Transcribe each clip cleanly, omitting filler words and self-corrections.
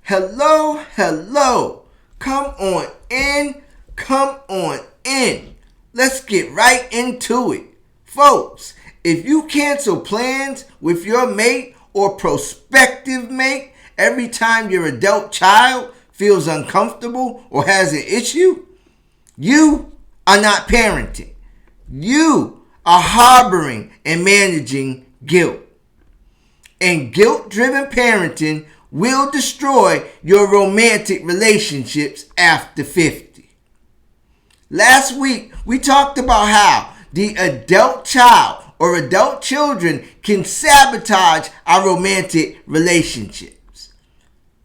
Hello, hello. Come on in, come on in. Let's get right into it. Folks, if you cancel plans with your mate or prospective mate every time your adult child feels uncomfortable or has an issue, you are not parenting. You are harboring and managing guilt. And guilt-driven parenting will destroy your romantic relationships after 50. Last week, we talked about how the adult child or adult children can sabotage our romantic relationships.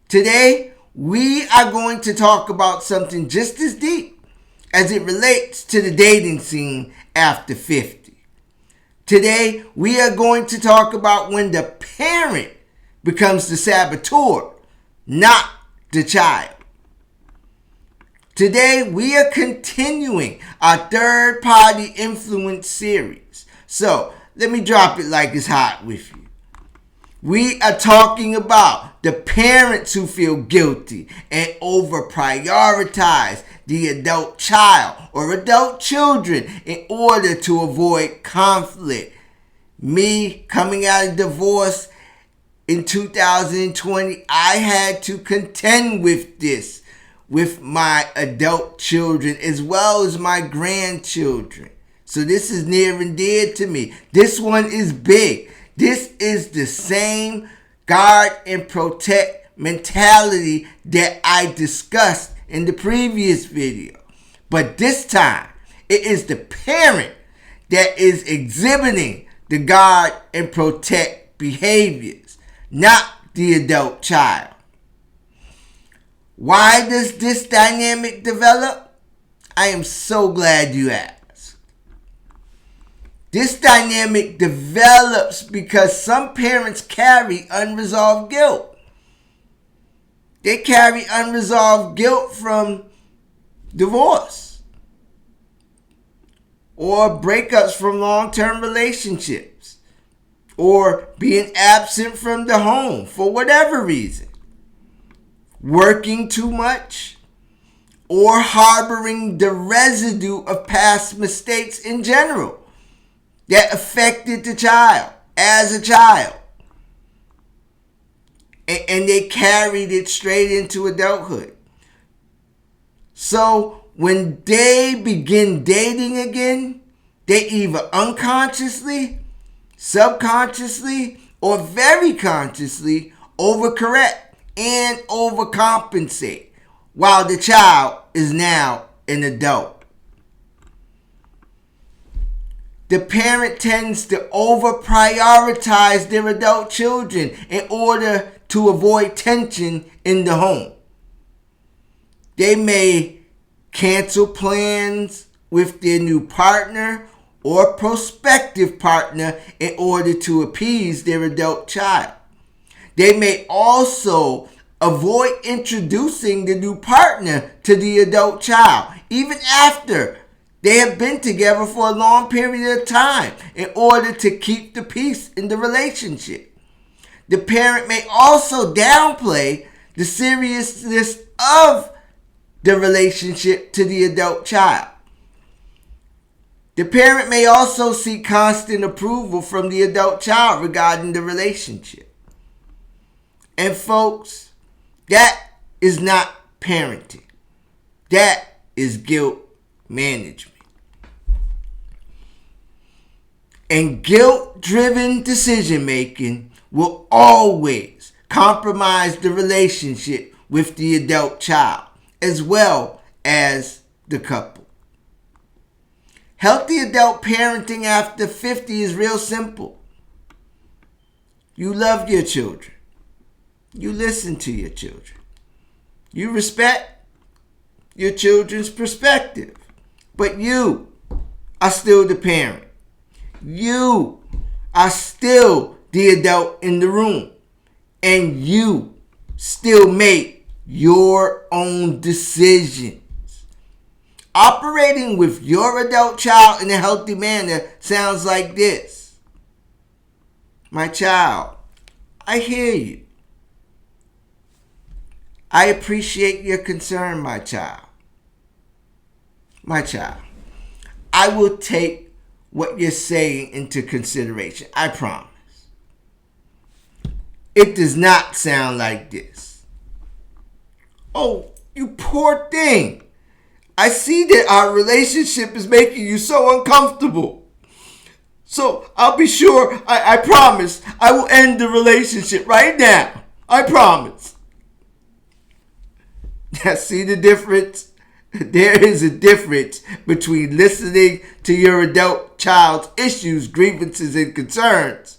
Today, we are going to talk about something just as deep as it relates to the dating scene after 50. Today, we are going to talk about when the parent becomes the saboteur, not the child. Today, we are continuing our third-party influence series. So, let me drop it like it's hot with you. We are talking about the parents who feel guilty and over-prioritize the adult child or adult children in order to avoid conflict. Me coming out of divorce in 2020, I had to contend with this with my adult children as well as my grandchildren. So this is near and dear to me. This one is big. This is the same guard and protect mentality that I discussed in the previous video. But this time, it is the parent that is exhibiting the guard and protect behaviors, not the adult child. Why does this dynamic develop? I am so glad you asked. This dynamic develops because some parents carry unresolved guilt. They carry unresolved guilt from divorce or breakups from long-term relationships or being absent from the home for whatever reason, working too much, or harboring the residue of past mistakes in general that affected the child as a child. And they carried it straight into adulthood. So when they begin dating again, they either unconsciously, subconsciously, or very consciously overcorrect and overcompensate while the child is now an adult. The parent tends to over-prioritize their adult children in order to avoid tension in the home. They may cancel plans with their new partner or prospective partner in order to appease their adult child. They may also avoid introducing the new partner to the adult child, even after they have been together for a long period of time in order to keep the peace in the relationship. The parent may also downplay the seriousness of the relationship to the adult child. The parent may also seek constant approval from the adult child regarding the relationship. And folks, that is not parenting. That is guilt management. And guilt-driven decision-making will always compromise the relationship with the adult child, as well as the couple. Healthy adult parenting after 50 is real simple. You love your children. You listen to your children. You respect your children's perspective. But you are still the parent. You are still the adult in the room. And you still make your own decisions. Operating with your adult child in a healthy manner sounds like this. My child, I hear you. I appreciate your concern, my child. My child. I will take what you're saying into consideration. I promise. It does not sound like this. Oh, you poor thing. I see that our relationship is making you so uncomfortable. So I'll be sure, I promise, I will end the relationship right now. I promise. Now, see the difference? There is a difference between listening to your adult child's issues, grievances, and concerns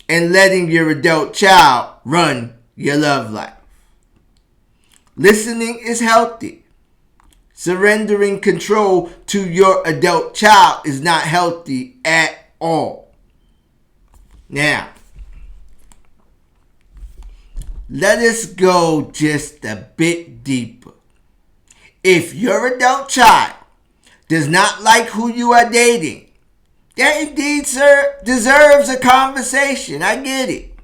and letting your adult child run your love life. Listening is healthy. Surrendering control to your adult child is not healthy at all. Now, let us go just a bit deeper. If your adult child does not like who you are dating, that indeed, sir, deserves a conversation. I get it.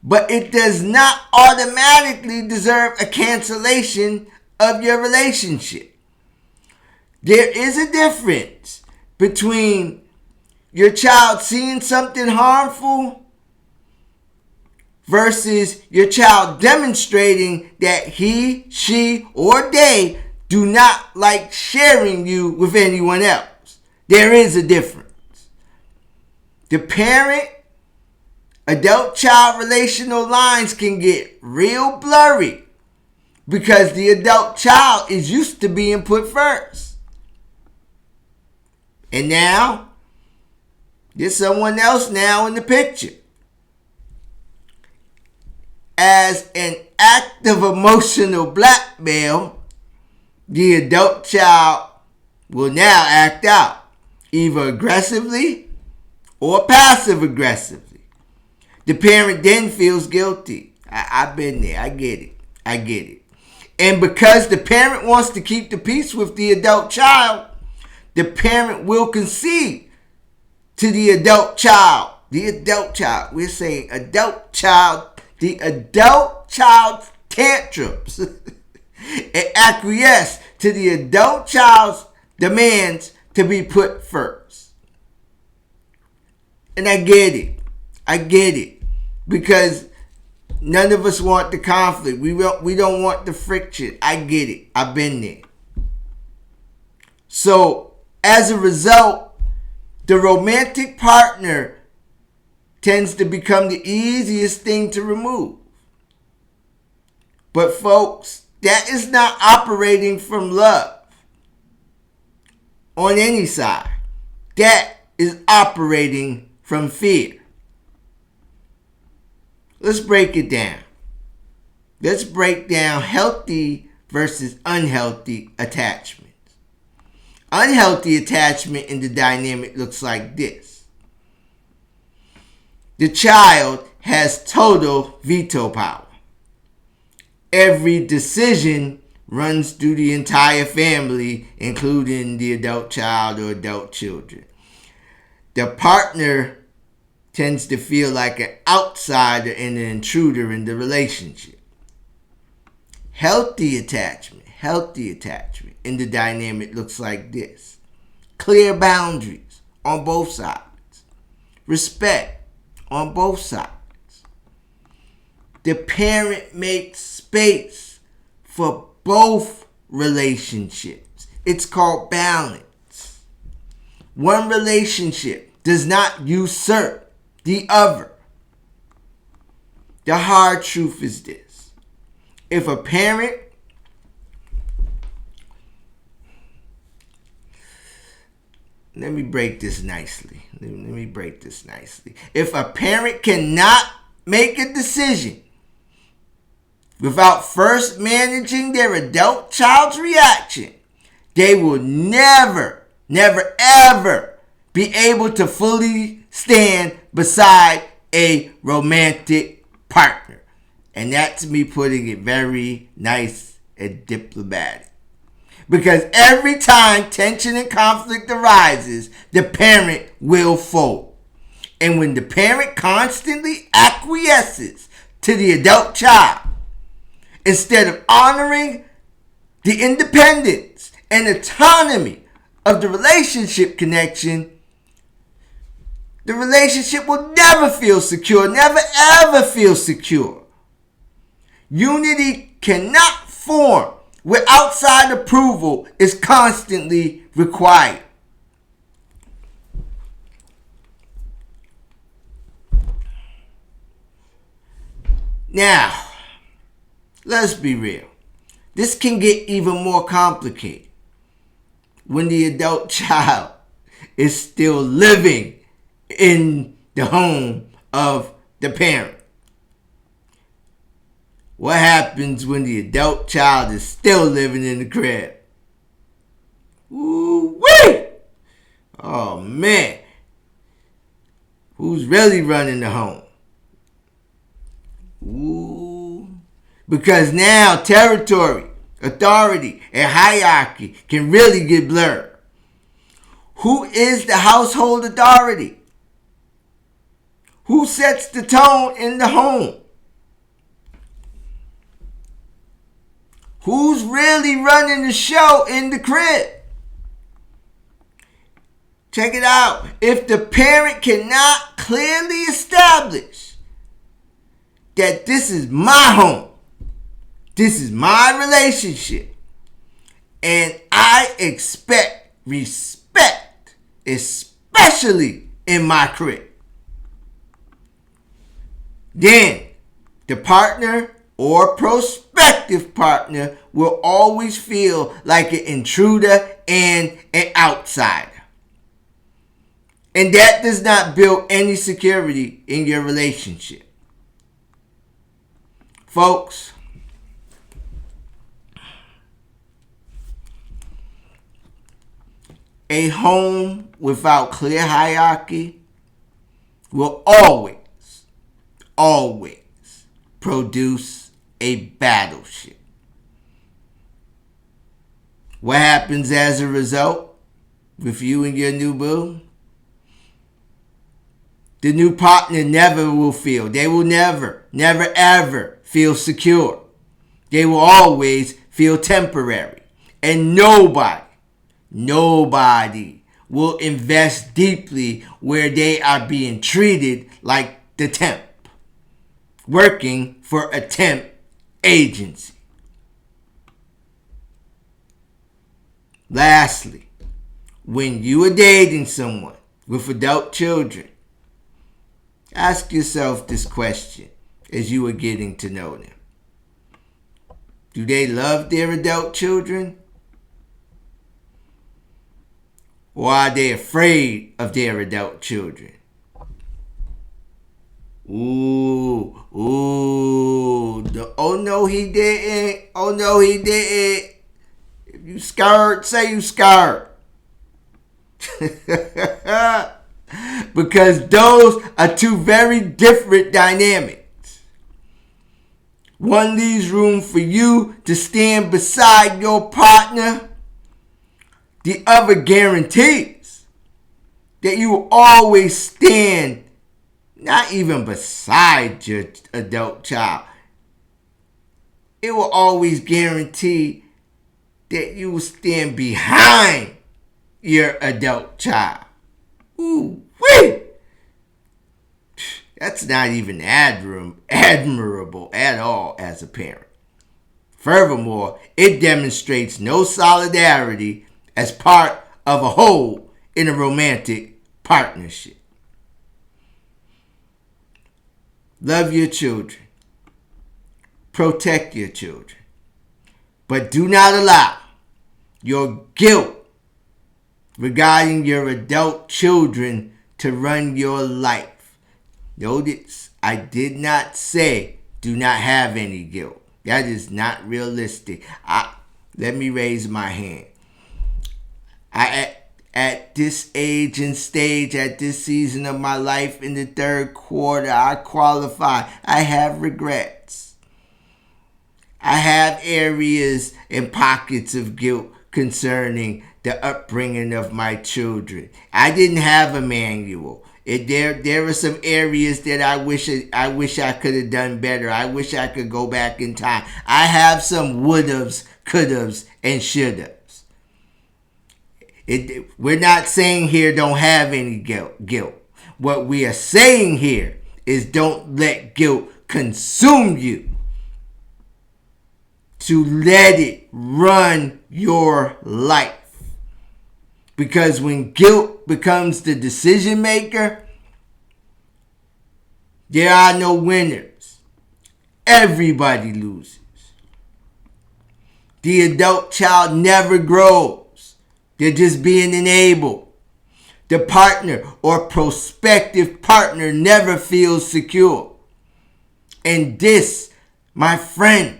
But it does not automatically deserve a cancellation of your relationship. There is a difference between your child seeing something harmful versus your child demonstrating that he, she, or they do not like sharing you with anyone else. There is a difference. The parent-adult-child relational lines can get real blurry because the adult child is used to being put first. And now, there's someone else now in the picture. As an act of emotional blackmail, the adult child will now act out, either aggressively or passive aggressively. The parent then feels guilty. I've been there. I get it. And because the parent wants to keep the peace with the adult child, the parent will concede to the adult child. The adult child. We're saying adult child. The adult child's tantrums. And acquiesce to the adult child's demands to be put first. And I get it. Because none of us want the conflict. We don't want the friction. I get it. I've been there. So, as a result, the romantic partner tends to become the easiest thing to remove. But folks, that is not operating from love on any side. That is operating from fear. Let's break it down. Let's break down healthy versus unhealthy attachments. Unhealthy attachment in the dynamic looks like this. The child has total veto power. Every decision runs through the entire family, including the adult child or adult children. The partner tends to feel like an outsider and an intruder in the relationship. Healthy attachment in the dynamic looks like this. Clear boundaries on both sides. Respect on both sides. The parent makes space for both relationships. It's called balance. One relationship does not usurp the other. The hard truth is this. If a parent Let me break this nicely. If a parent cannot make a decision without first managing their adult child's reaction, they will never, ever be able to fully stand beside a romantic partner. And that's me putting it very nice and diplomatic. Because every time tension and conflict arises, the parent will fold. And when the parent constantly acquiesces to the adult child, Instead of honoring the independence and autonomy of the relationship connection, the relationship will never feel secure, never ever feel secure. Unity cannot form where outside approval is constantly required. Now, let's be real. This can get even more complicated when the adult child is still living in the home of the parent. What happens when the adult child is still living in the crib? Ooh-wee! Oh, man. Who's really running the home? Ooh. Because now territory, authority, and hierarchy can really get blurred. Who is the household authority? Who sets the tone in the home? Who's really running the show in the crib? Check it out. If the parent cannot clearly establish that this is my home, this is my relationship, and I expect respect, especially in my crib, then the partner or prospective partner will always feel like an intruder and an outsider. And that does not build any security in your relationship. Folks, a home without clear hierarchy will always produce a battleship. What happens as a result with you and your new boo? The new partner never will feel. They will never ever feel secure. They will always feel temporary. And nobody will invest deeply where they are being treated like the temp, working for a temp agency. Lastly, when you are dating someone with adult children, ask yourself this question as you are getting to know them. Do they love their adult children? Or are they afraid of their adult children? Oh no, he didn't. Oh no, he didn't. If you scared, say you scared. Because those are two very different dynamics. One leaves room for you to stand beside your partner. The other guarantees that you will always stand not even beside your adult child. It will always guarantee that you will stand behind your adult child. Ooh, wee! That's not even admirable at all as a parent. Furthermore, it demonstrates no solidarity as part of a whole in a romantic partnership. Love your children. Protect your children. But do not allow your guilt regarding your adult children to run your life. Notice, I did not say do not have any guilt. That is not realistic. Let me raise my hand. At this age and stage, at this season of my life in the third quarter, I qualify. I have regrets. I have areas and pockets of guilt concerning the upbringing of my children. I didn't have a manual. There are some areas that I wish I could have done better. I wish I could go back in time. I have some would-haves, could-haves, and should-haves. We're not saying here don't have any guilt. What we are saying here is don't let guilt consume you. To let it run your life. Because when guilt becomes the decision maker, there are no winners. Everybody loses. The adult child never grows. They're just being enabled. The partner or prospective partner never feels secure. And this, my friends,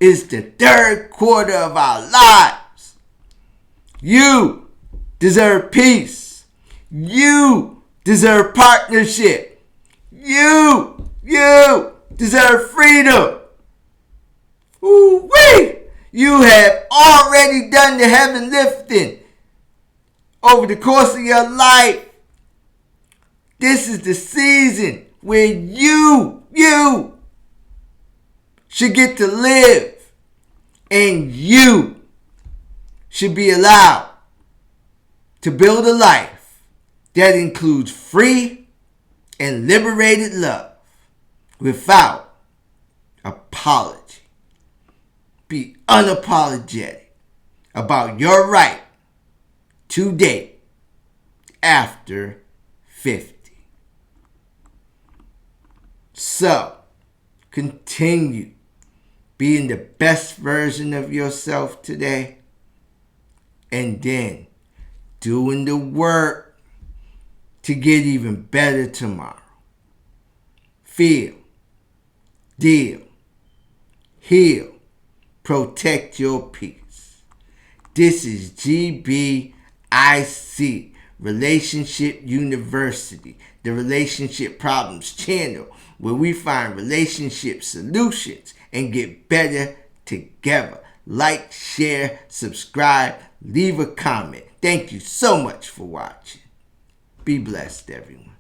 is the third quarter of our lives. You deserve peace. You deserve partnership. You deserve freedom. Ooh-wee! You have already done the heavy lifting over the course of your life. This is the season where you should get to live, and you should be allowed to build a life that includes free and liberated love without apology. Be unapologetic about your right to date after 50. So, continue being the best version of yourself today, and then doing the work to get even better tomorrow. Feel, deal, heal, protect your peace. This is GBIC, Relationship University, the Relationship Problems channel, where we find relationship solutions and get better together. Like, share, subscribe, leave a comment. Thank you so much for watching. Be blessed, everyone.